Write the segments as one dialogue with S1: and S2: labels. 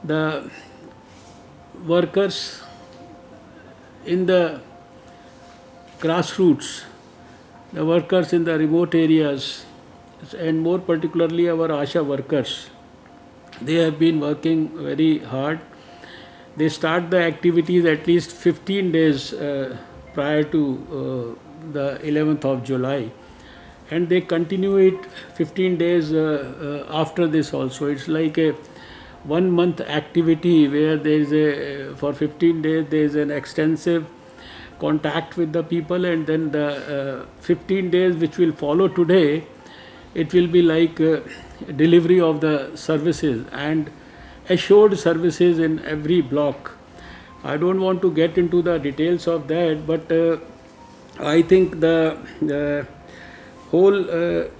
S1: the workers in the grassroots, the workers in the remote areas, and more particularly our ASHA workers, they have been working very hard. They start the activities at least 15 days prior to the 11th of July, and they continue it 15 days after this also. It's like a 1 month activity where there is a for 15 days there is an extensive contact with the people, and then the 15 days which will follow today, it will be like delivery of the services and assured services in every block. I don't want to get into the details of that, but I think the whole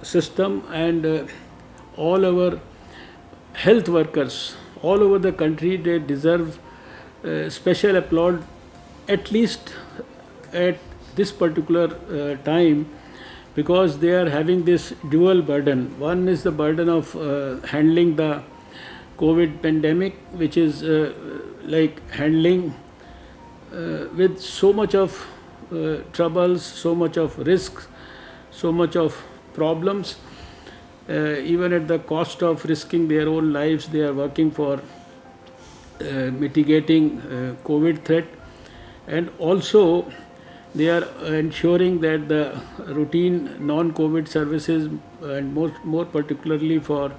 S1: system and all our health workers all over the country, they deserve special applaud, at least at this particular time, because they are having this dual burden. One is the burden of handling the COVID pandemic, which is like handling with so much of troubles, so much of risks, so much of problems. Even at the cost of risking their own lives, they are working for mitigating COVID threat, and also they are ensuring that the routine non-COVID services, and more particularly for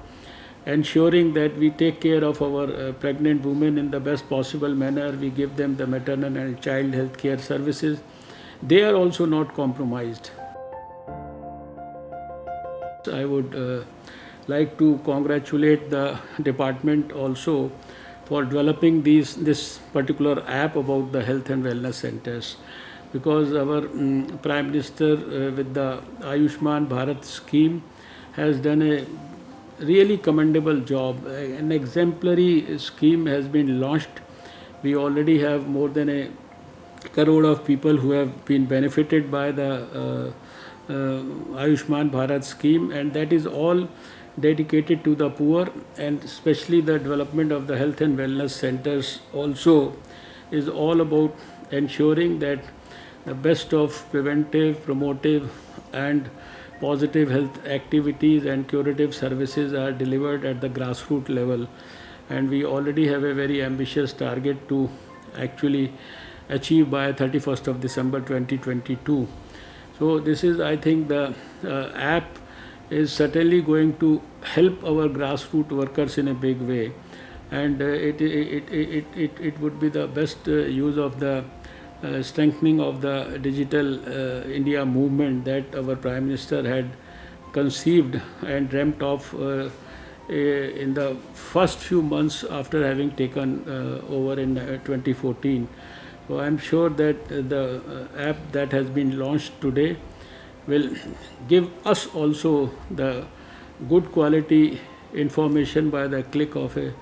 S1: ensuring that we take care of our pregnant women in the best possible manner, we give them the maternal and child health care services, they are also not compromised. I would like to congratulate the department also for developing this particular app about the health and wellness centers, because our Prime Minister with the Ayushman Bharat scheme has done a really commendable job. An exemplary scheme has been launched. We already have more than a crore of people who have been benefited by the Ayushman Bharat scheme, and that is all dedicated to the poor, and especially the development of the health and wellness centers also is all about ensuring that the best of preventive, promotive and positive health activities and curative services are delivered at the grassroots level. And we already have a very ambitious target to actually achieve by 31st of December 2022. So this is, I think, the app is certainly going to help our grassroots workers in a big way, and it would be the best use of the strengthening of the digital India movement that our Prime Minister had conceived and dreamt of in the first few months after having taken over in 2014. So I am sure that the app that has been launched today will give us also the good quality information by the click of a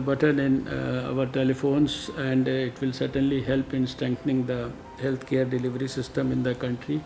S1: button in our telephones, and it will certainly help in strengthening the healthcare delivery system in the country.